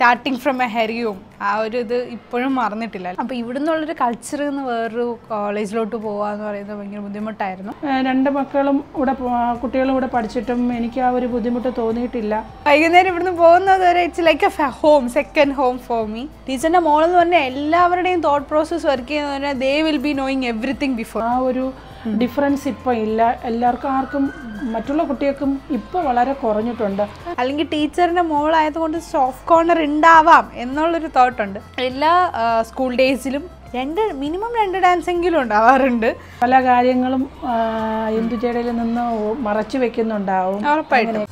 Starting from a ഹരിയും ആ ഒരു ഇത് ഇപ്പോഴും മറന്നിട്ടില്ല. അപ്പോൾ ഇവിടുന്നുള്ളൊരു കൾച്ചറിൽ നിന്ന് വേറൊരു കോളേജിലോട്ട് പോകാമെന്ന് പറയുന്നത് ഭയങ്കര ബുദ്ധിമുട്ടായിരുന്നു. രണ്ട് മക്കളും ഇവിടെ കുട്ടികളും ഇവിടെ പഠിച്ചിട്ടും എനിക്ക് ആ ഒരു ബുദ്ധിമുട്ട് തോന്നിയിട്ടില്ല. വൈകുന്നേരം ഇവിടുന്ന് പോകുന്നത് വരെ it's like A home, second home for me. ടീച്ചറിൻ്റെ മോളെന്ന് പറഞ്ഞാൽ എല്ലാവരുടെയും തോട്ട് പ്രോസസ്സ് വർക്ക് ചെയ്യുന്നത് പറഞ്ഞാൽ they will be knowing everything before. ആ ഒരു ഡിഫറൻസ് ഇപ്പം ഇല്ല. ആർക്കും മറ്റുള്ള കുട്ടികൾക്കും ഇപ്പോൾ വളരെ കുറഞ്ഞിട്ടുണ്ട്. അല്ലെങ്കിൽ ടീച്ചറിൻ്റെ മോളായതുകൊണ്ട് സോഫ്റ്റ് കോർണർ ഉണ്ടാവാം എന്നുള്ളൊരു തോട്ടുണ്ട്. എല്ലാ സ്കൂൾ ഡേയ്സിലും മിനിമം 2 ഡാൻസെങ്കിലും ഉണ്ടാവാറുണ്ട്. പല കാര്യങ്ങളും ഇന്ദുജയിൽ നിന്ന് മറച്ചു വെക്കുന്നുണ്ടാവും. ഉറപ്പായിട്ടും.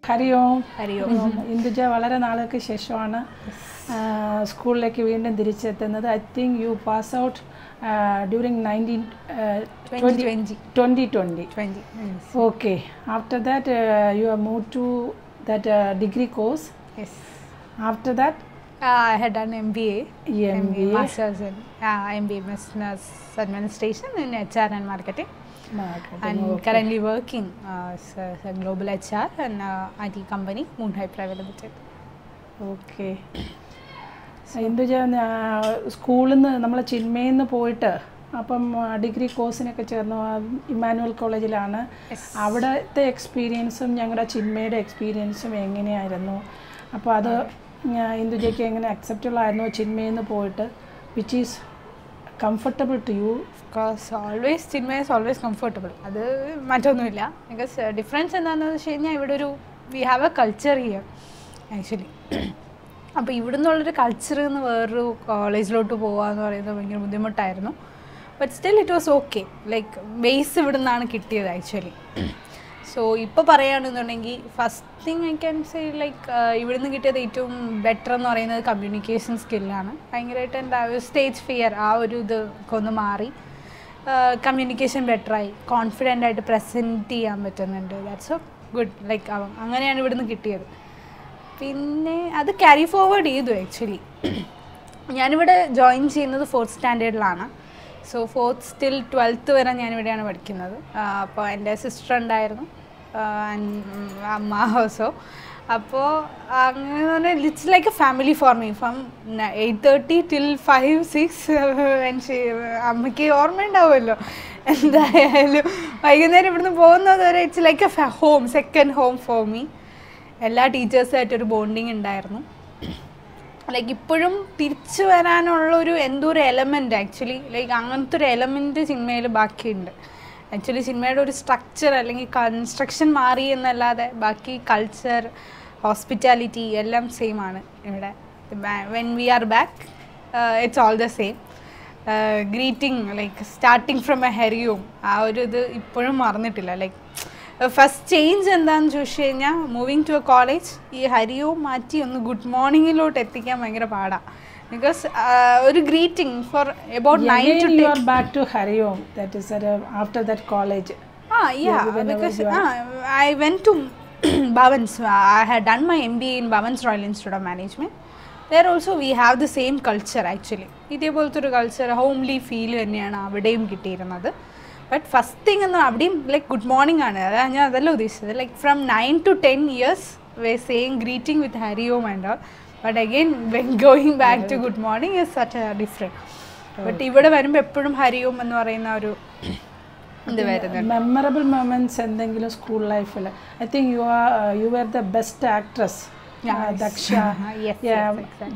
ഹരി ഓം. ഇന്ദുജ വളരെ നാളുകൾക്ക് ശേഷമാണ് സ്കൂളിലേക്ക് വീണ്ടും തിരിച്ചെത്തുന്നത്. I think you pass out during 2020. Okay. After that you are move to that degree course. After that I had done MBA, Masters in MBA Business Administration in HR and Marketing. And currently working as a global HR and IT company, Moonhai Private Limited. Okay. Induja സ്കൂളിൽ നിന്ന് നമ്മൾ ചിന്മയിൽ നിന്ന് പോയിട്ട് അപ്പം degree കോഴ്സിനൊക്കെ ചേർന്നു Emmanuel കോളേജിലാണ്. അവിടുത്തെ എക്സ്പീരിയൻസും ഞങ്ങളുടെ ചിന്മയുടെ എക്സ്പീരിയൻസും എങ്ങനെയായിരുന്നു? അപ്പോൾ അത് ഇന്ദുജയ്ക്ക് എങ്ങനെ അക്സെപ്റ്റബിൾ ആയിരുന്നു ചിന്മയിൽ നിന്ന് പോയിട്ട്? Which is comfortable to you? Because always Chinmay is always comfortable. അത് മാറ്റമൊന്നുമില്ല. ബിക്കോസ് ഡിഫറൻസ് എന്താണെന്ന് വെച്ച് കഴിഞ്ഞാൽ ഇവിടെ ഒരു V have a culture here actually. അപ്പോൾ ഇവിടുന്നുള്ളൊരു കൾച്ചറിൽ നിന്ന് വേറൊരു കോളേജിലോട്ട് പോകുകയെന്ന് പറയുന്നത് ഭയങ്കര ബുദ്ധിമുട്ടായിരുന്നു. But still it was okay. Like base ഇവിടെ നിന്നാണ് കിട്ടിയത് ആക്ച്വലി. സോ ഇപ്പോൾ പറയുകയാണെന്നുണ്ടെങ്കിൽ first thing I can say like ഇവിടുന്ന് കിട്ടിയത് ഏറ്റവും ബെറ്റർ എന്ന് പറയുന്നത് കമ്മ്യൂണിക്കേഷൻ സ്കില്ലാണ്. ഭയങ്കരമായിട്ട് എൻ്റെ സ്റ്റേജ് ഫിയർ ആ ഒരു ഇതൊക്കെ ഒന്ന് മാറി. കമ്മ്യൂണിക്കേഷൻ ബെറ്ററായി, കോൺഫിഡൻ്റ് ആയിട്ട് പ്രസൻറ്റ് ചെയ്യാൻ പറ്റുന്നുണ്ട്. That's A good. ലൈക്ക് അങ്ങനെയാണ് ഇവിടുന്ന് കിട്ടിയത്. പിന്നെ അത് ക്യാരി ഫോർവേഡ് ചെയ്തു ആക്ച്വലി. ഞാനിവിടെ ജോയിൻ ചെയ്യുന്നത് 4th സ്റ്റാൻഡേർഡിലാണ്. So 4th till 12th വരെ ഞാനിവിടെയാണ് പഠിക്കുന്നത്. അപ്പോൾ എൻ്റെ സിസ്റ്റർ ഉണ്ടായിരുന്നു, അമ്മ ഓൾസോ. അപ്പോൾ അങ്ങനെ പറഞ്ഞാൽ it's like A family for me from 8:30 till 5-6. അമ്മയ്ക്ക് ഓർമ്മ ഉണ്ടാവുമല്ലോ എന്തായാലും. വൈകുന്നേരം ഇവിടുന്ന് പോകുന്നത് വരെ it's like A home, second home for me. എല്ലാ ടീച്ചേഴ്സായിട്ടൊരു ബോണ്ടിങ് ഉണ്ടായിരുന്നു. ലൈക്ക് ഇപ്പോഴും തിരിച്ചു വരാനുള്ളൊരു എന്തോ ഒരു എലമെൻറ്റ് ആക്ച്വലി ലൈക്ക് അങ്ങനത്തെ ഒരു എലമെൻറ്റ് സിനിമയിൽ ബാക്കിയുണ്ട്. ആക്ച്വലി സിനിമയുടെ ഒരു സ്ട്രക്ചർ അല്ലെങ്കിൽ കൺസ്ട്രക്ഷൻ മാറി എന്നല്ലാതെ ബാക്കി കൾച്ചർ, ഹോസ്പിറ്റാലിറ്റി എല്ലാം സെയിം ആണ് ഇവിടെ. When we are back it's all the same. Greeting like starting from a ഹരിയും ആ ഒരു ഇത് ഇപ്പോഴും മറന്നിട്ടില്ല. ലൈക്ക് ഫസ്റ്റ് ചേഞ്ച് എന്താണെന്ന് ചോദിച്ചു കഴിഞ്ഞാൽ മൂവിങ് ടു എ കോളേജ് ഈ ഹരിയും മാറ്റി ഒന്ന് ഗുഡ് മോർണിംഗിലോട്ട് എത്തിക്കാൻ ഭയങ്കര പാടാണ്. Because ഒരു greeting for about 9 to 10. You are back to Hariom. That is after that college. Yeah, because I went to Bhavans. I had done my MBA in Bhavans Royal Institute of Management. There also we have the same culture actually. ഇതേപോലത്തെ ഒരു culture, homely feel തന്നെയാണ് അവിടെയും കിട്ടിയിരുന്നത്. But first thing എന്ന് അവിടെയും like good morning ആണ്. അതാണ് ഞാൻ അതല്ല ഉദ്ദേശിച്ചത്. Like from 9 to 10 years we are saying greeting with Hariom and all. But again, when going back to good morning is such a different. But ഇവിടെ വരുമ്പോൾ എപ്പോഴും ഹരിയും എന്ന് പറയുന്ന ഒരു ഇത് വരുന്നുണ്ട്. മെമ്മറബിൾ മൊമെന്റ്സ് എന്തെങ്കിലും സ്കൂൾ ലൈഫിൽ? I think you were the best actress. Daksha. Yes,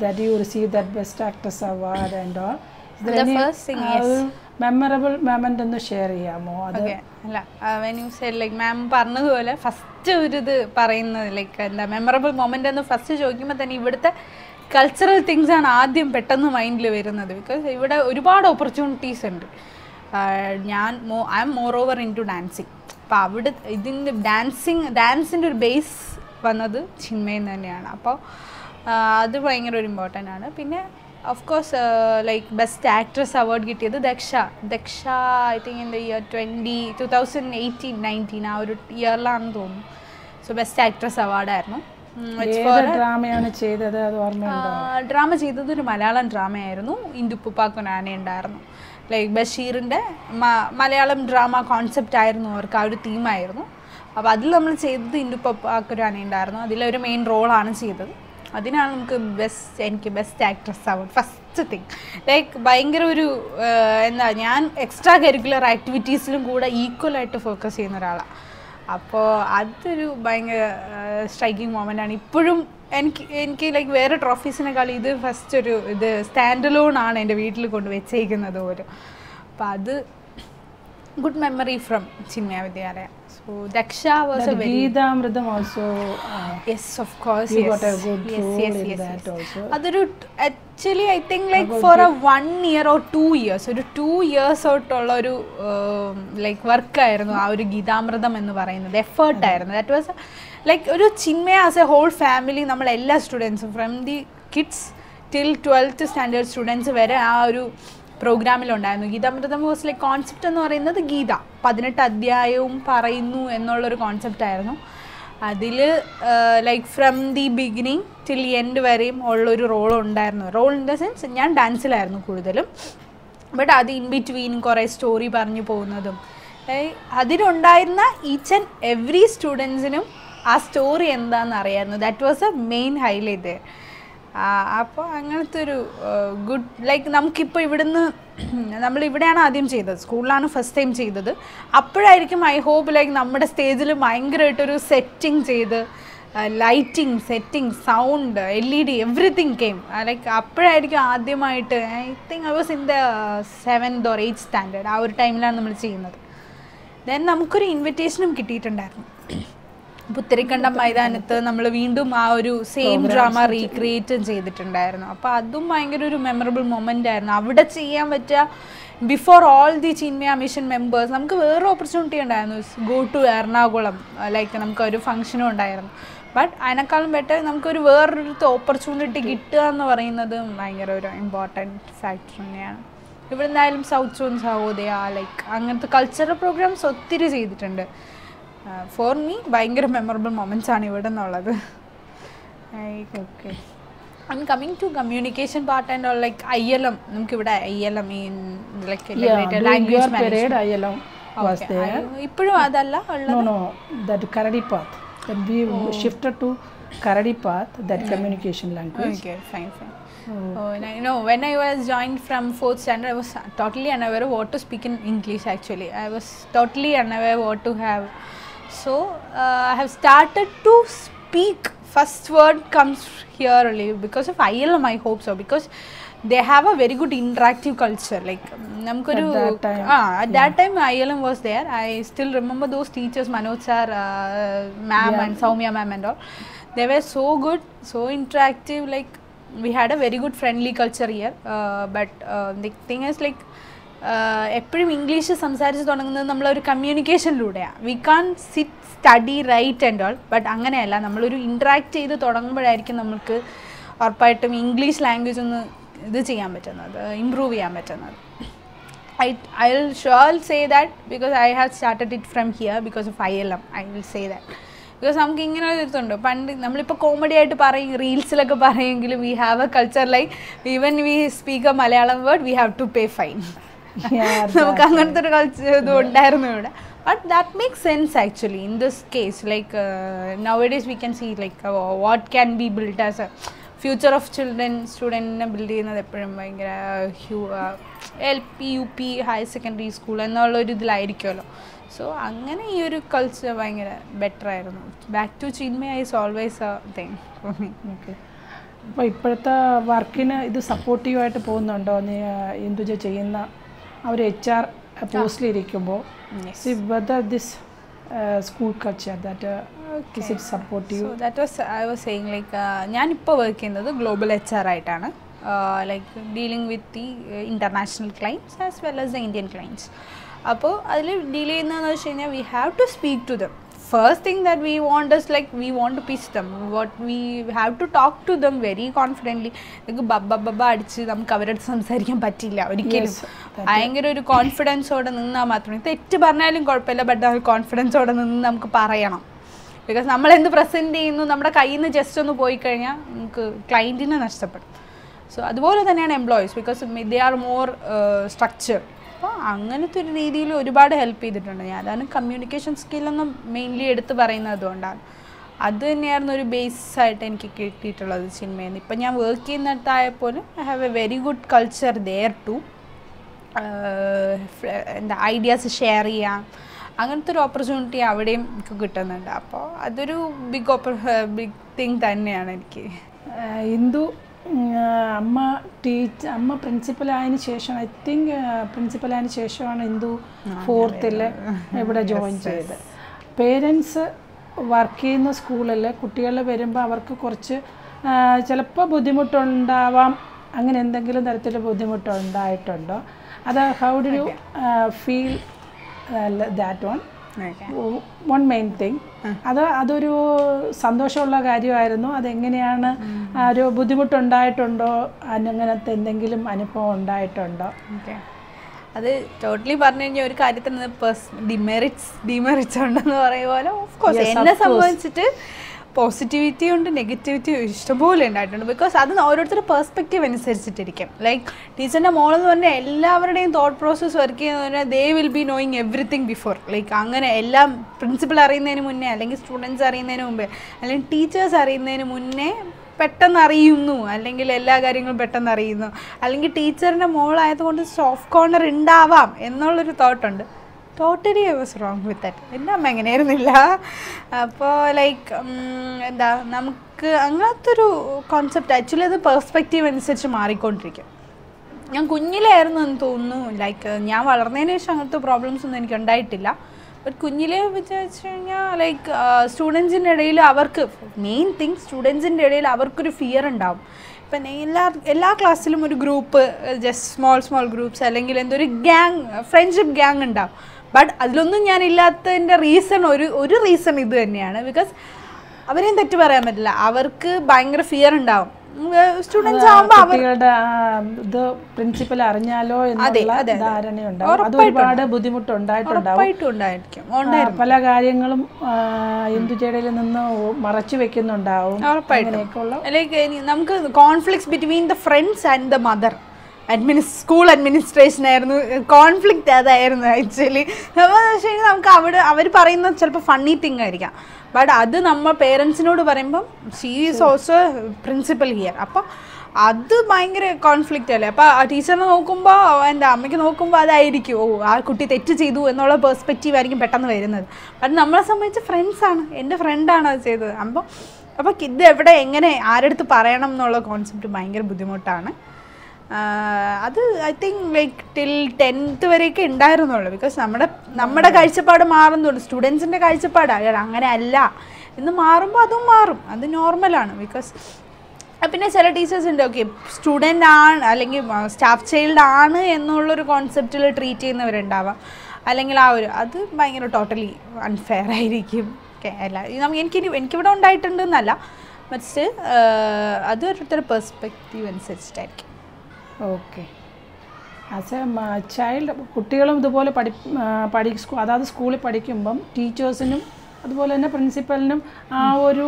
that you received that best actress award and all. The first thing, yes. Memorable moment ഒന്ന് ഷെയർ ചെയ്യാമോ? Okay. അല്ല, when you said like മാം പറഞ്ഞതുപോലെ first ഒരു ഇത് പറയുന്നത് like എന്താ memorable moment എന്ന് first ചോദിക്കുമ്പോൾ തന്നെ ഇവിടുത്തെ കൾച്ചറൽ തിങ്സ് ആണ് ആദ്യം പെട്ടെന്ന് മൈൻഡിൽ വരുന്നത്. ബിക്കോസ് ഇവിടെ ഒരുപാട് ഓപ്പർച്യൂണിറ്റീസ് ഉണ്ട്. I am more over into dancing. അപ്പോൾ അവിടെ ഇതിൻ്റെ ഡാൻസിൻ്റെ ഒരു ബേസ് വന്നത് ചിന്മയിൽ തന്നെയാണ്. അപ്പോൾ അത് ഭയങ്കര ഒരു ഇമ്പോർട്ടൻ്റ് ആണ്. പിന്നെ of course like best actress award കിട്ടിയത് Daksha I think in the year 2018-19 ആ ഒരു ഇയറിലാണെന്ന് തോന്നുന്നു. സോ സോ ബെസ്റ്റ് ആക്ട്രസ് അവാർഡായിരുന്നു. ഡ്രാമയാണ് ചെയ്തത്, അത് ഓർമ്മയുണ്ടോ? ഡ്രാമ ചെയ്തത് ഒരു മലയാളം ഡ്രാമയായിരുന്നു. ഇന്ദുപ്പുപ്പാക്കുനാന ഉണ്ടായിരുന്നു. ലൈക്ക് ബഷീറിൻ്റെ മലയാളം ഡ്രാമ കോൺസെപ്റ്റ് ആയിരുന്നു അവർക്ക്, ആ ഒരു തീമായിരുന്നു. അപ്പോൾ അതിൽ നമ്മൾ ചെയ്തത് ഇന്ദുപ്പുപ്പാക്കുനാന ഉണ്ടായിരുന്നു. അതിലൊരു മെയിൻ റോളാണ് ചെയ്തത്. അതിനാണ് നമുക്ക് എനിക്ക് best actress award first thing. Like ഭയങ്കര ഒരു എന്താ, ഞാൻ എക്സ്ട്രാ കരിക്കുലർ ആക്ടിവിറ്റീസിലും കൂടെ ഈക്വലായിട്ട് ഫോക്കസ് ചെയ്യുന്ന ഒരാളാണ്. അപ്പോൾ അതൊരു ഭയങ്കര സ്ട്രൈക്കിംഗ് മൊമെൻ്റാണ്. ഇപ്പോഴും എനിക്ക് ലൈക്ക് വേറെ ട്രോഫീസിനേക്കാൾ ഇത് ഫസ്റ്റ് ഒരു ഇത് സ്റ്റാൻഡ് അലോൺ ആണ് എൻ്റെ വീട്ടിൽ കൊണ്ട് വെച്ചേക്കുന്നത് പോലും. അപ്പോൾ അത് ഗുഡ് മെമ്മറി ഫ്രം ചിന്മയ വിദ്യാലയ. So Daksha was a very Geethamritam also. Yes, of course. You yes. got a good role in that also. Adaru actually I think like for a 1 year or 2 years, ഒരു 2 years തൊട്ടുള്ള ഒരു like work ആയിരുന്നു ആ ഒരു ഗീതാമൃതം എന്ന് പറയുന്നത്. Effort ആയിരുന്നു. That was like ഒരു Chinmaya as a whole family, നമ്മൾ എല്ലാ സ്റ്റുഡൻസും from the kids till 12th standard students വരെ ആ ഒരു പ്രോഗ്രാമിലുണ്ടായിരുന്നു. ഗീതാമൃതം വാസ് ലൈക്ക് കോൺസെപ്റ്റ് എന്ന് പറയുന്നത് ഗീത 18 അധ്യായവും പറയുന്നു എന്നുള്ളൊരു കോൺസെപ്റ്റായിരുന്നു. അതിൽ like from the beginning till end വരെയും ഉള്ളൊരു റോൾ ഉണ്ടായിരുന്നു. റോൾ ഇൻ ദ സെൻസ് ഞാൻ ഡാൻസിലായിരുന്നു കൂടുതലും, ബട്ട് അത് ഇൻ ബിറ്റ്വീൻ കുറേ സ്റ്റോറി പറഞ്ഞു പോകുന്നതും അതിലുണ്ടായിരുന്ന ഈച്ച് ആൻഡ് എവറി സ്റ്റുഡൻസിനും ആ സ്റ്റോറി എന്താണെന്ന് അറിയാമായിരുന്നു. That was A main highlight. അപ്പോൾ അങ്ങനത്തെ ഒരു ഗുഡ് ലൈക്ക് നമുക്കിപ്പോൾ ഇവിടുന്ന് നമ്മളിവിടെയാണ് ആദ്യം ചെയ്തത്, സ്കൂളിലാണ് ഫസ്റ്റ് ടൈം ചെയ്തത്. അപ്പോഴായിരിക്കും ഐ ഹോപ്പ് ലൈക്ക് നമ്മുടെ സ്റ്റേജിൽ ഭയങ്കരമായിട്ടൊരു സെറ്റിംഗ് ചെയ്ത് lighting, setting, sound, LED everything came like അപ്പോഴായിരിക്കും ആദ്യമായിട്ട്. I think I was in the 7th or 8th standard. ആ ഒരു ടൈമിലാണ് നമ്മൾ ചെയ്യുന്നത്. ദെൻ നമുക്കൊരു ഇൻവിറ്റേഷനും കിട്ടിയിട്ടുണ്ടായിരുന്നു. പുത്തരിക്കണ്ടം മൈതാനത്ത് നമ്മൾ വീണ്ടും ആ ഒരു സെയിം ഡ്രാമ റീക്രിയേറ്റും ചെയ്തിട്ടുണ്ടായിരുന്നു. അപ്പോൾ അതും ഭയങ്കര ഒരു മെമ്മറബിൾ മൊമെൻ്റ് ആയിരുന്നു. അവിടെ ചെയ്യാൻ പറ്റുക before all the Chinmaya mission members. നമുക്ക് വേറെ ഓപ്പർച്യൂണിറ്റി ഉണ്ടായിരുന്നു, ഗോ ടു എറണാകുളം, ലൈക്ക് നമുക്കൊരു ഫംഗ്ഷനും ഉണ്ടായിരുന്നു. ബട്ട് അതിനേക്കാളും ബെറ്റർ നമുക്കൊരു വേറൊരു ഓപ്പർച്യൂണിറ്റി കിട്ടുക എന്ന് പറയുന്നത് ഭയങ്കര ഒരു ഇമ്പോർട്ടൻറ്റ് ഫാക്ടർ തന്നെയാണ്. ഇവിടെ എന്തായാലും സൗത്ത് സോൺ സഹോദയ ലൈക്ക് അങ്ങനത്തെ കൾച്ചറൽ പ്രോഗ്രാംസ് ഒത്തിരി ചെയ്തിട്ടുണ്ട്. ഫോർ മീ ഭയങ്കര മെമ്മറബിൾ മൊമെൻറ്റ്സ് ആണ് ഇവിടെ നിന്നുള്ളത്. Okay, and coming to communication part and all like ILM, നമുക്കിവിടെ ILM mean like language management ഇപ്പോഴും അതല്ല ഉള്ളത്. No, that Karadi path. Then we shifted to Karadi path, that communication language. Okay, fine. No, when I was joined from 4th standard, I was totally unaware of what to speak in English actually. I was totally unaware what to have. So, I have started to speak. First word comes here only because of ILM, I hope so, because they have a very good interactive culture. Like, at that time ILM was there. I still remember those teachers, Manoj sir, ma'am and Soumya ma'am and all. They were so good, so interactive. Like, we had a very good friendly culture here. But the thing is like, എപ്പോഴും ഇംഗ്ലീഷ് സംസാരിച്ച് തുടങ്ങുന്നത് നമ്മളൊരു കമ്മ്യൂണിക്കേഷനിലൂടെയാണ്. We can't sit study right and all, but അങ്ങനെയല്ല. നമ്മളൊരു interact ചെയ്ത് തുടങ്ങുമ്പോഴായിരിക്കും നമുക്ക് ഉറപ്പായിട്ടും ഇംഗ്ലീഷ് ലാംഗ്വേജ് ഒന്ന് ഇത് ചെയ്യാൻ പറ്റുന്നത്, ഇമ്പ്രൂവ് ചെയ്യാൻ പറ്റുന്നത്. I will sure say that because I have started it from here because of ILM. I will say that. Because നമുക്ക് ഇങ്ങനെ ഒരു ഇതുണ്ട്. പണ്ട് നമ്മളിപ്പോൾ കോമഡി ആയിട്ട് പറയും, റീൽസിലൊക്കെ പറയുമെങ്കിലും we have a culture like even we speak a Malayalam word we have to pay fine. നമുക്ക് അങ്ങനത്തെ ഒരു കൾച്ചർ ഇത് ഉണ്ടായിരുന്നു ഇവിടെ. But that makes sense actually in this case. Like nowadays we can see like what can be build as a future of സ്റ്റുഡൻറ്റിനെ build ചെയ്യുന്നത് എപ്പോഴും ഭയങ്കര LP UP higher secondary school എന്നുള്ളൊരു ഇതിലായിരിക്കുമല്ലോ. സോ അങ്ങനെ ഈ ഒരു കൾച്ചർ ഭയങ്കര ബെറ്റർ ആയിരുന്നു. Back to Chinmaya is always a thing for me. Okay, അപ്പോൾ ഇപ്പോഴത്തെ വർക്കിന് ഇത് സപ്പോർട്ടീവായിട്ട് പോകുന്നുണ്ടോ? ഇന്ദുജ ചെയ്യുന്ന അവർ HR പോസ്റ്റിലിരിക്കുമ്പോൾ whether this school culture that is it supportive? So that was I was saying like ഞാനിപ്പോൾ വർക്ക് ചെയ്യുന്നത് ഗ്ലോബൽ HR ആയിട്ടാണ്. Like dealing with the international clients as well as the Indian clients. അപ്പോൾ അതിൽ deal ചെയ്യുന്നതെന്ന് വെച്ച് കഴിഞ്ഞാൽ we have to speak to them. First thing that we want is like we want to pitch them. What we have to talk to them very confidently. നമുക്ക് ബബ്ബ അടിച്ച് നമുക്ക് അവരോട് സംസാരിക്കാൻ പറ്റില്ല ഒരിക്കലും. ഭയങ്കര ഒരു കോൺഫിഡൻസോടെ നിന്നാൽ മാത്രമേ, തെറ്റ് പറഞ്ഞാലും കുഴപ്പമില്ല, ബട്ട് ആ ഒരു കോൺഫിഡൻസോടെ നിന്ന് നമുക്ക് പറയണം. ബിക്കോസ് നമ്മൾ എന്ത് പ്രസൻറ്റ് ചെയ്യുന്നു നമ്മുടെ കയ്യിൽ നിന്ന് ജസ്റ്റ് ഒന്ന് പോയി കഴിഞ്ഞാൽ നമുക്ക് ക്ലയൻറ്റിനെ നഷ്ടപ്പെടും. സോ അതുപോലെ തന്നെയാണ് employees, because they are more structured. അപ്പോൾ അങ്ങനത്തെ ഒരു രീതിയിൽ ഒരുപാട് ഹെൽപ്പ് ചെയ്തിട്ടുണ്ട്. ഞാൻ അതാണ് കമ്മ്യൂണിക്കേഷൻ സ്കില്ലൊന്നും മെയിൻലി എടുത്ത് പറയുന്നത് അതുകൊണ്ടാണ്. അത് തന്നെയായിരുന്നു ഒരു ബേസായിട്ട് എനിക്ക് കിട്ടിയിട്ടുള്ളത് സിനിമയിൽ നിന്ന്. ഇപ്പം ഞാൻ വർക്ക് ചെയ്യുന്നിടത്തായപ്പോലും I have a very good culture there too. എന്താ ഐഡിയാസ് ഷെയർ ചെയ്യാം, അങ്ങനത്തെ ഒരു ഓപ്പർച്യൂണിറ്റി അവിടെയും എനിക്ക് കിട്ടുന്നുണ്ട്. അപ്പോൾ അതൊരു ബിഗ് തിങ് തന്നെയാണ് എനിക്ക്. ഇന്ദു അമ്മ പ്രിൻസിപ്പലായതിനു ശേഷം, ഐ തിങ്ക് പ്രിൻസിപ്പലായതിനു ശേഷമാണ് ഇന്ദു 4th ഇവിടെ ജോയിൻ ചെയ്തത്. പേരൻസ് വർക്ക് ചെയ്യുന്ന സ്കൂളിൽ കുട്ടികൾ വരുമ്പോൾ അവർക്ക് കുറച്ച് ചിലപ്പോൾ ബുദ്ധിമുട്ടുണ്ടാവാം. അങ്ങനെ എന്തെങ്കിലും തരത്തിൽ ബുദ്ധിമുട്ടുണ്ടായിട്ടുണ്ടോ? അത് how do you feel that one main thing? അതൊരു സന്തോഷമുള്ള കാര്യമായിരുന്നു. അതെങ്ങനെയാണ്, ഒരു ബുദ്ധിമുട്ടുണ്ടായിട്ടുണ്ടോ? അങ്ങനത്തെ എന്തെങ്കിലും അനുഭവം ഉണ്ടായിട്ടുണ്ടോ? അത് ടോട്ടലി പറഞ്ഞു കഴിഞ്ഞാൽ ഒരു കാര്യത്തിന് ഡിമെറിറ്റ്സ് ഉണ്ടെന്ന് പറയുന്ന പോലെ ഓഫ് കോഴ്സ് എന്നെ സംബന്ധിച്ചിട്ട് പോസിറ്റിവിറ്റി ഉണ്ട്, നെഗറ്റിവിറ്റി ഇഷ്ടംപോലെ ഉണ്ടായിട്ടുണ്ട്. ബിക്കോസ് അത് ഓരോരുത്തരുടെ പെർസ്പെക്റ്റീവ് അനുസരിച്ചിട്ടിരിക്കും. ലൈക്ക് ടീച്ചറിൻ്റെ മോളെന്ന് പറഞ്ഞാൽ എല്ലാവരുടെയും തോട്ട് പ്രോസസ്സ് വർക്ക് ചെയ്യുന്നത് പറഞ്ഞാൽ they will be knowing everything before. Like അങ്ങനെ എല്ലാം പ്രിൻസിപ്പൽ അറിയുന്നതിന് മുന്നേ, അല്ലെങ്കിൽ സ്റ്റുഡൻസ് അറിയുന്നതിന് മുമ്പേ, അല്ലെങ്കിൽ ടീച്ചേഴ്സ് അറിയുന്നതിന് മുന്നേ പെട്ടെന്ന് അറിയുന്നു, അല്ലെങ്കിൽ എല്ലാ കാര്യങ്ങളും പെട്ടെന്ന് അറിയുന്നു, അല്ലെങ്കിൽ ടീച്ചറിൻ്റെ മോളായതുകൊണ്ട് സോഫ്റ്റ് കോർണർ ഉണ്ടാവാം എന്നുള്ളൊരു തോട്ടുണ്ട്. Totally I was wrong with that. എൻ്റെ അമ്മ എങ്ങനെയായിരുന്നില്ല. അപ്പോൾ ലൈക്ക് എന്താ നമുക്ക് അങ്ങനത്തെ ഒരു കോൺസെപ്റ്റ് ആക്ച്വലി അത് പെർസ്പെക്റ്റീവ് അനുസരിച്ച് മാറിക്കൊണ്ടിരിക്കും. ഞാൻ കുഞ്ഞിലായിരുന്നു എന്ന് തോന്നുന്നു. ലൈക്ക് ഞാൻ വളർന്നതിന് ശേഷം അങ്ങനത്തെ പ്രോബ്ലംസ് ഒന്നും എനിക്ക് ഉണ്ടായിട്ടില്ല. ബട്ട് കുഞ്ഞിലെ വിചാരിച്ചു കഴിഞ്ഞാൽ ലൈക്ക് സ്റ്റുഡൻസിൻ്റെ ഇടയിൽ അവർക്ക് മെയിൻ തിങ് സ്റ്റുഡൻസിൻ്റെ ഇടയിൽ അവർക്കൊരു ഫിയർ ഉണ്ടാവും. ഇപ്പം എല്ലാ ക്ലാസ്സിലും ഒരു ഗ്രൂപ്പ്, ജസ്റ്റ് സ്മോൾ ഗ്രൂപ്പ്സ്, അല്ലെങ്കിൽ എന്തൊരു ഫ്രണ്ട്ഷിപ്പ് ഗ്യാങ് ഉണ്ടാവും. ബട്ട് അതിലൊന്നും ഞാനില്ലാത്തതിൻ്റെ റീസൺ ഒരു റീസൺ ഇത് തന്നെയാണ്. ബിക്കോസ് അവരെയും തെറ്റ് പറയാൻ പറ്റില്ല, അവർക്ക് ഭയങ്കര ഫിയർ ഉണ്ടാവും. സ്റ്റുഡൻസ് ആകുമ്പോൾ ഇത് പ്രിൻസിപ്പൽ അറിഞ്ഞാലോ എന്നുള്ള ധാരണയുണ്ടാവും. അത് ഒരുപാട് ബുദ്ധിമുട്ടുണ്ടായിട്ടുണ്ടാവും. പല കാര്യങ്ങളും ഇന്ദുചേടയിൽ നിന്ന് മറച്ചു വെക്കുന്നുണ്ടാവും. ലൈക്ക് നമുക്ക് conflicts between the friends and the mother. School administration ആയിരുന്നു കോൺഫ്ലിക്റ്റ്. അതായിരുന്നു ആക്ച്വലി. നമുക്ക് അവർ പറയുന്നത് ചിലപ്പോൾ ഫണ്ണി തിങ് ആയിരിക്കാം, ബട്ട് അത് നമ്മൾ പേരൻസിനോട് പറയുമ്പം she is also principal here. അപ്പോൾ അത് ഭയങ്കര കോൺഫ്ലിക്റ്റ് അല്ലേ. അപ്പോൾ ആ ടീച്ചറിനെ നോക്കുമ്പോൾ, എൻ്റെ അമ്മയ്ക്ക് നോക്കുമ്പോൾ അതായിരിക്കും, ആ കുട്ടി തെറ്റ് ചെയ്തു എന്നുള്ള പെർസ്പെക്റ്റീവ് ആയിരിക്കും പെട്ടെന്ന് വരുന്നത്. ബട്ട് നമ്മളെ സംബന്ധിച്ച് ഫ്രണ്ട്സാണ്, എൻ്റെ ഫ്രണ്ടാണ് അത് ചെയ്തത്. അപ്പോൾ ഇത് എവിടെ എങ്ങനെ ആരെടുത്ത് പറയണം എന്നുള്ള കോൺസെപ്റ്റ് ഭയങ്കര ബുദ്ധിമുട്ടാണ്. അത് I think like till 10th വരെയൊക്കെ ഉണ്ടായിരുന്നുള്ളൂ. ബിക്കോസ് നമ്മുടെ കാഴ്ചപ്പാട് മാറുന്നുണ്ട്, സ്റ്റുഡൻസിൻ്റെ കാഴ്ചപ്പാട് അങ്ങനെ അല്ല എന്ന് മാറുമ്പോൾ അതും മാറും, അത് നോർമലാണ്. ബിക്കോസ് പിന്നെ ചില ടീച്ചേഴ്സ് ഉണ്ട്, ഓക്കെ സ്റ്റുഡൻ്റ് ആണ് അല്ലെങ്കിൽ സ്റ്റാഫ് ചൈൽഡ് ആണ് എന്നുള്ളൊരു കോൺസെപ്റ്റിൽ ട്രീറ്റ് ചെയ്യുന്നവരുണ്ടാവാം, അല്ലെങ്കിൽ അത് ഭയങ്കര ടോട്ടലി അൺഫെയർ ആയിരിക്കും. ഓക്കെ അല്ല, എനിക്കിവിടെ ഉണ്ടായിട്ടുണ്ടെന്നല്ല, മറിച്ച് അത് ഓരോരുത്തരുടെ പെർസ്പെക്റ്റീവ് അനുസരിച്ചിട്ടായിരിക്കും. ഓക്കെ. ആസ് എ ചൈൽഡ് കുട്ടികളും ഇതുപോലെ അതായത് സ്കൂളിൽ പഠിക്കുമ്പം ടീച്ചേഴ്സിനും അതുപോലെ തന്നെ പ്രിൻസിപ്പലിനും ആ ഒരു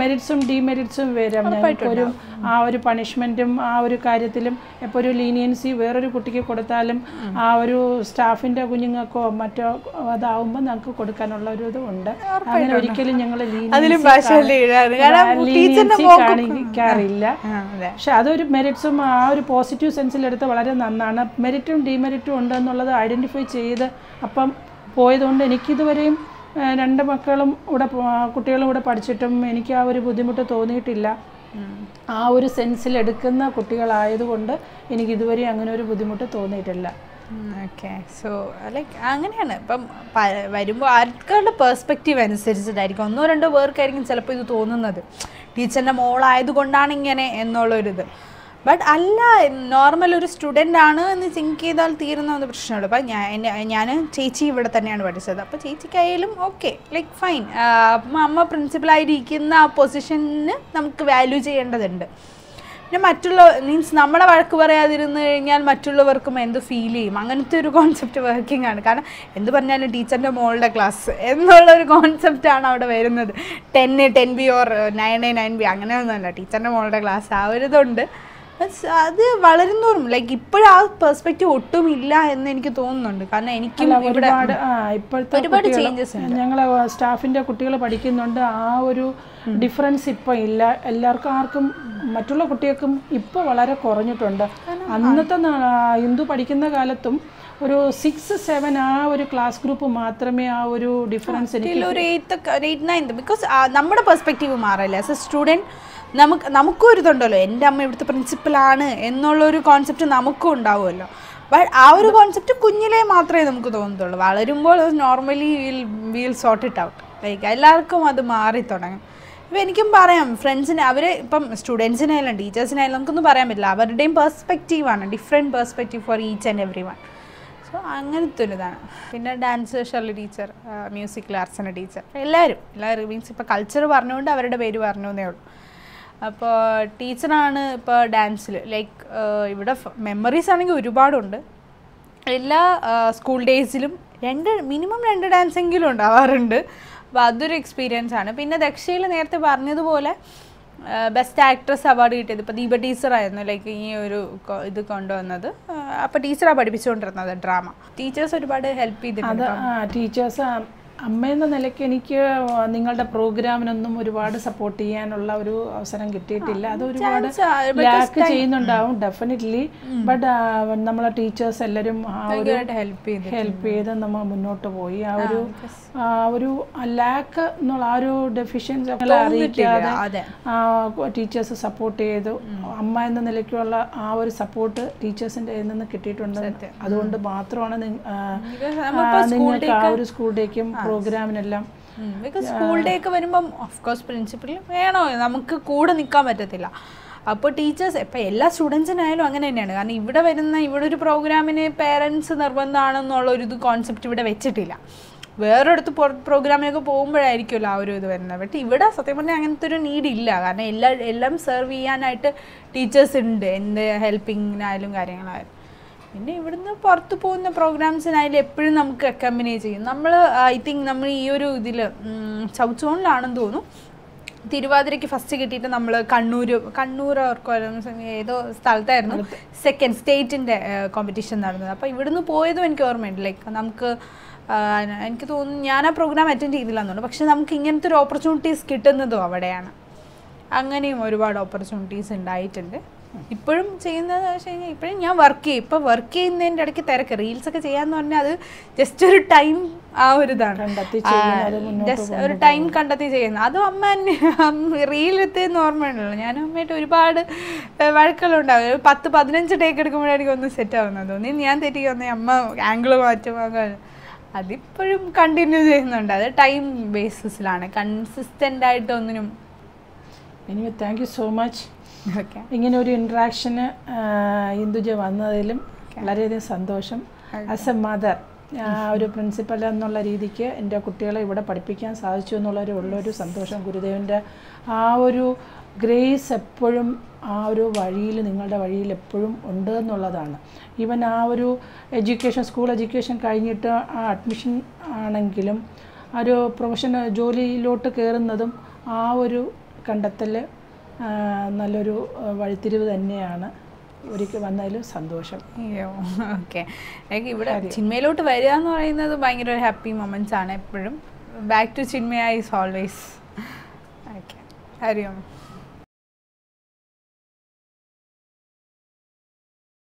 മെറിറ്റ്സും ഡിമെറിറ്റ്സും വരാം. ഞങ്ങൾക്കൊരു ആ ഒരു പണിഷ്മെൻറ്റും ആ ഒരു കാര്യത്തിലും ഇപ്പോൾ ഒരു ലീനിയൻസി വേറൊരു കുട്ടിക്ക് കൊടുത്താലും ആ ഒരു സ്റ്റാഫിൻ്റെ കുഞ്ഞുങ്ങൾക്കോ മറ്റോ അതാവുമ്പോൾ ഞങ്ങൾക്ക് കൊടുക്കാനുള്ള ഒരു ഇതുണ്ട്. അങ്ങനെ ഒരിക്കലും ഞങ്ങൾ ലീനിയൻസി കാണിക്കാറില്ല. പക്ഷെ അതൊരു മെറിറ്റ്സും ആ ഒരു പോസിറ്റീവ് സെൻസിലെടുത്ത് വളരെ നന്നാണ്. മെറിറ്റും ഡിമെറിറ്റും ഉണ്ടെന്നുള്ളത് ഐഡൻറ്റിഫൈ ചെയ്ത് അപ്പം പോയതുകൊണ്ട് എനിക്കിതുവരെയും 2 മക്കളും കുട്ടികളും ഇവിടെ പഠിച്ചിട്ടും എനിക്ക് ആ ഒരു ബുദ്ധിമുട്ട് തോന്നിയിട്ടില്ല. ആ ഒരു സെൻസിലെടുക്കുന്ന കുട്ടികളായതുകൊണ്ട് എനിക്ക് ഇതുവരെ അങ്ങനെ ഒരു ബുദ്ധിമുട്ട് തോന്നിയിട്ടില്ല. ഓക്കെ. സോ ലൈക്ക് അങ്ങനെയാണ്. ഇപ്പം വരുമ്പോൾ ആർക്കുടെ പെർസ്പെക്റ്റീവ് അനുസരിച്ചിട്ടായിരിക്കും. 1-2 പേർക്കായിരിക്കും ചിലപ്പോൾ ഇത് തോന്നുന്നത് ടീച്ചറിൻ്റെ മോളായതുകൊണ്ടാണ് ഇങ്ങനെ എന്നുള്ളൊരിത്. ബട്ട് അല്ല, നോർമൽ ഒരു സ്റ്റുഡൻ്റ് ആണ് എന്ന് തിങ്ക് ചെയ്താൽ തീരുന്ന ഒരു പ്രശ്നമുള്ളൂ. അപ്പം ഞാൻ ചേച്ചി ഇവിടെ തന്നെയാണ് പഠിച്ചത്. അപ്പോൾ ചേച്ചിക്കായാലും ഓക്കെ ലൈക്ക് ഫൈൻ. അമ്മ പ്രിൻസിപ്പലായിരിക്കുന്ന ആ പൊസിഷന് നമുക്ക് വാല്യൂ ചെയ്യേണ്ടതുണ്ട്. പിന്നെ മറ്റുള്ള മീൻസ് നമ്മളെ വഴക്ക് പറയാതിരുന്ന് കഴിഞ്ഞാൽ മറ്റുള്ളവർക്കും എന്ത് ഫീൽ ചെയ്യും, അങ്ങനത്തെ ഒരു കോൺസെപ്റ്റ് വർക്കിംഗ് ആണ്. കാരണം എന്ത് പറഞ്ഞാലും ടീച്ചറിൻ്റെ മോളുടെ ക്ലാസ് എന്നുള്ളൊരു കോൺസെപ്റ്റാണ് അവിടെ വരുന്നത്. 10B ഓർ 9A അങ്ങനെയൊന്നുമല്ല, ടീച്ചറിൻ്റെ മോളുടെ ക്ലാസ് ആ ഒരു ഇതുണ്ട്. അത് വളരുന്നോറും ലൈക്ക് ഇപ്പോഴും ആ പെർസ്പെക്റ്റീവ് ഒട്ടും ഇല്ല എന്ന് എനിക്ക് തോന്നുന്നുണ്ട്. കാരണം എനിക്കും ഒരുപാട് ചേഞ്ചസ് ഉണ്ട്. ഞങ്ങളെ സ്റ്റാഫിൻ്റെ കുട്ടികൾ പഠിക്കുന്നുണ്ട്, ആ ഒരു ഡിഫറൻസ് ഇപ്പം ഇല്ല. ആർക്കും മറ്റുള്ള കുട്ടികൾക്കും ഇപ്പോൾ വളരെ കുറഞ്ഞിട്ടുണ്ട്. അന്നത്തെ ഹിന്ദു പഠിക്കുന്ന കാലത്തും ഒരു 6-7 ആ ഒരു ക്ലാസ് ഗ്രൂപ്പ് മാത്രമേ ആ ഒരു ഡിഫറൻസ് എനിക്ക് ഒരു 8th 9th ബിക്കോസ് നമ്മുടെ പെർസ്പെക്റ്റീവ് മാറില്ല. ആസ് എ സ്റ്റുഡൻറ്റ് നമുക്കും ഒരു ഇതുണ്ടല്ലോ, എൻ്റെ അമ്മ ഇവിടുത്തെ പ്രിൻസിപ്പലാണ് എന്നുള്ളൊരു കോൺസെപ്റ്റ് നമുക്കും ഉണ്ടാവുമല്ലോ. ബട്ട് ആ ഒരു കോൺസെപ്റ്റ് കുഞ്ഞിലേ മാത്രമേ നമുക്ക് തോന്നത്തുള്ളൂ. വളരുമ്പോൾ normally will sort it out. Like എല്ലാവർക്കും അത് മാറി തുടങ്ങും. ഇപ്പം എനിക്കും പറയാം ഫ്രണ്ട്സിന്, അവർ ഇപ്പം സ്റ്റുഡൻസിനായാലും ടീച്ചേഴ്സിനായാലും നമുക്കൊന്നും പറയാൻ പറ്റില്ല. അവരുടെയും പെർസ്പെക്റ്റീവാണ്, different perspective for each and every one. So അങ്ങനത്തെ ഒരു ഇതാണ്. പിന്നെ ഡാൻസ് ഷർലി ടീച്ചർ, മ്യൂസിക് ആർട്സിൻ്റെ ടീച്ചർ, എല്ലാവരും മീൻസ് ഇപ്പോൾ കൾച്ചർ പറഞ്ഞുകൊണ്ട് അവരുടെ പേര് പറഞ്ഞു എന്നേ ഉള്ളൂ. അപ്പോൾ ടീച്ചറാണ് ഇപ്പോൾ ഡാൻസിൽ ലൈക്ക് ഇവിടെ മെമ്മറീസ് ആണെങ്കിൽ ഒരുപാടുണ്ട്. എല്ലാ സ്കൂൾ ഡേയ്സിലും മിനിമം 2 ഡാൻസെങ്കിലും ഉണ്ടാവാറുണ്ട്. അപ്പോൾ അതൊരു എക്സ്പീരിയൻസ് ആണ്. പിന്നെ ദക്ഷയിൽ നേരത്തെ പറഞ്ഞതുപോലെ ബെസ്റ്റ് ആക്ട്രസ് അവാർഡ് കിട്ടിയത് ഇപ്പോൾ ദീപ ടീച്ചറായിരുന്നു ലൈക്ക് ഈ ഒരു ഇത് കൊണ്ടുവന്നത്. അപ്പോൾ ടീച്ചറാണ് പഠിപ്പിച്ചുകൊണ്ടിരുന്നത് ഡ്രാമ. ടീച്ചേഴ്സ് ഒരുപാട് ഹെൽപ്പ് ചെയ്തിട്ടുണ്ട്. ടീച്ചേഴ്സ് അമ്മയെന്ന നിലയ്ക്ക് എനിക്ക് നിങ്ങളുടെ പ്രോഗ്രാമിനൊന്നും ഒരുപാട് സപ്പോർട്ട് ചെയ്യാനുള്ള ഒരു അവസരം കിട്ടിയിട്ടില്ല. അത് ഒരുപാട് ലാക്ക് ചെയ്യുന്നുണ്ടാവും ഡെഫിനറ്റ്ലി. ബട്ട് നമ്മളെ ടീച്ചേഴ്സ് എല്ലാവരും ഹെൽപ്പ് ചെയ്ത് നമ്മൾ മുന്നോട്ട് പോയി. ആ ഒരു ലാക്ക് എന്നുള്ള ആ ഒരു ഡെഫിഷ്യൻസി അറിയിക്കാതെ ടീച്ചേഴ്സ് സപ്പോർട്ട് ചെയ്തു. അമ്മ എന്ന നിലയ്ക്കുള്ള ആ ഒരു സപ്പോർട്ട് ടീച്ചേഴ്സിൻ്റെ നിന്ന് കിട്ടിയിട്ടുണ്ട്. അതുകൊണ്ട് മാത്രമാണ് നിങ്ങൾക്ക് ആ ഒരു സ്കൂൾ ഡേക്കും പ്രോഗ്രാമിനെല്ലാം. ബിക്കോസ് സ്കൂൾ ഡേ ഒക്കെ വരുമ്പം ഓഫ്കോഴ്സ് പ്രിൻസിപ്പൽ വേണോ, നമുക്ക് കൂടെ നിൽക്കാൻ പറ്റത്തില്ല. അപ്പോൾ ടീച്ചേഴ്സ് ഇപ്പം എല്ലാ സ്റ്റുഡൻസിനായാലും അങ്ങനെ തന്നെയാണ്. കാരണം ഇവിടെ ഒരു പ്രോഗ്രാമിന് പേരൻസ് നിർബന്ധമാണെന്നുള്ളൊരു കോൺസെപ്റ്റ് ഇവിടെ വെച്ചിട്ടില്ല. വേറൊരിടത്ത് പ്രോഗ്രാമിനൊക്കെ പോകുമ്പോഴായിരിക്കുമല്ലോ ആ ഒരു ഇത് വരുന്നത്. ബട്ട് ഇവിടെ സത്യം പറഞ്ഞാൽ അങ്ങനത്തെ ഒരു നീഡില്ല. കാരണം എല്ലാം സെർവ് ചെയ്യാനായിട്ട് ടീച്ചേഴ്സ് ഉണ്ട്, എന്ത് ഹെൽപ്പിങ്ങിനായാലും കാര്യങ്ങളായാലും. പിന്നെ ഇവിടുന്ന് പുറത്ത് പോകുന്ന പ്രോഗ്രാംസിനായാലും എപ്പോഴും നമുക്ക് അക്കമ്പനി ചെയ്യും. നമ്മൾ ഐ തിങ്ക് നമ്മൾ ഈ ഒരു ഇതിൽ സൗത്ത് സോണിലാണെന്ന് തോന്നുന്നു, തിരുവാതിരയ്ക്ക് ഫസ്റ്റ് കിട്ടിയിട്ട് നമ്മൾ കണ്ണൂർ ഏതോ സ്ഥലത്തായിരുന്നു സെക്കൻഡ് സ്റ്റേറ്റിൻ്റെ കോമ്പറ്റീഷൻ നടന്നത്. അപ്പോൾ ഇവിടുന്ന് പോയതും എനിക്ക് ഓർമ്മയുണ്ട്. ലൈക്ക് എനിക്ക് തോന്നുന്നു ഞാൻ ആ പ്രോഗ്രാം അറ്റൻഡ് ചെയ്തില്ലെന്നുണ്ട്. പക്ഷെ നമുക്ക് ഇങ്ങനത്തെ ഒരു ഓപ്പർച്യൂണിറ്റീസ് കിട്ടുന്നതും അവിടെയാണ്. അങ്ങനെയും ഒരുപാട് ഓപ്പർച്യൂണിറ്റീസ് ഉണ്ടായിട്ടുണ്ട്. ഇപ്പോഴും ചെയ്യുന്നതെന്ന് വെച്ച് കഴിഞ്ഞാൽ ഇപ്പോഴും ഞാൻ വർക്ക് ചെയ്യും. ഇപ്പോൾ വർക്ക് ചെയ്യുന്നതിൻ്റെ ഇടയ്ക്ക് തിരക്ക് റീൽസൊക്കെ ചെയ്യാന്ന് പറഞ്ഞാൽ അത് ജസ്റ്റ് ഒരു ടൈം, ആ ഒരു ഇതാണ് ജസ്റ്റ് ഒരു ടൈം കണ്ടെത്തി ചെയ്യുന്നത്. അതും അമ്മ തന്നെ റീലെത്തിയെന്ന് ഓർമ്മയുണ്ടല്ലോ. ഞാനും അമ്മയായിട്ട് ഒരുപാട് വഴക്കുകളുണ്ടാവും. 10-15 ടേക്ക് എടുക്കുമ്പോഴായിരിക്കും ഒന്ന് സെറ്റ് ആവുന്നത്. ഒന്നും ഞാൻ തെറ്റിക്കൊന്നേ അമ്മ ആംഗിൾ മാറ്റും. അതിപ്പോഴും കണ്ടിന്യൂ ചെയ്യുന്നുണ്ട്. അത് ടൈം ബേസിസിലാണ്, കൺസിസ്റ്റൻ്റ് ആയിട്ട് ഒന്നിനും. Anyway thank you so much. Okay, ഇങ്ങനെ ഒരു ഇൻട്രാക്ഷന് ഇന്ദുജ വന്നതിലും വളരെയധികം സന്തോഷം. ആസ് എ മദർ, ഒരു പ്രിൻസിപ്പൽ എന്നുള്ള രീതിക്ക് എൻ്റെ കുട്ടികളെ ഇവിടെ പഠിപ്പിക്കാൻ സാധിച്ചു ഉള്ളൊരു സന്തോഷം. ഗുരുദേവൻ്റെ ആ ഒരു ഗ്രേസ് എപ്പോഴും ആ ഒരു വഴിയിൽ, നിങ്ങളുടെ വഴിയിൽ എപ്പോഴും ഉണ്ട് എന്നുള്ളതാണ്. ഈവൻ ആ ഒരു സ്കൂൾ എഡ്യൂക്കേഷൻ കഴിഞ്ഞിട്ട് ആ അഡ്മിഷൻ ആണെങ്കിലും ഒരു പ്രൊഫഷണൽ ജോലിയിലോട്ട് കയറുന്നതും ആ ഒരു കണ്ടെത്തൽ നല്ലൊരു വഴിത്തിരിവ് തന്നെയാണ്. ഒരിക്കൽ വന്നതിലും സന്തോഷം. ഓക്കെ, ഇവിടെ ചിന്മയിലോട്ട് വരിക എന്ന് പറയുന്നത് ഭയങ്കര ഒരു ഹാപ്പി മൊമെൻറ്റ്സ് ആണ് എപ്പോഴും. Back to Chinmaya is always. Okay, Hari Om.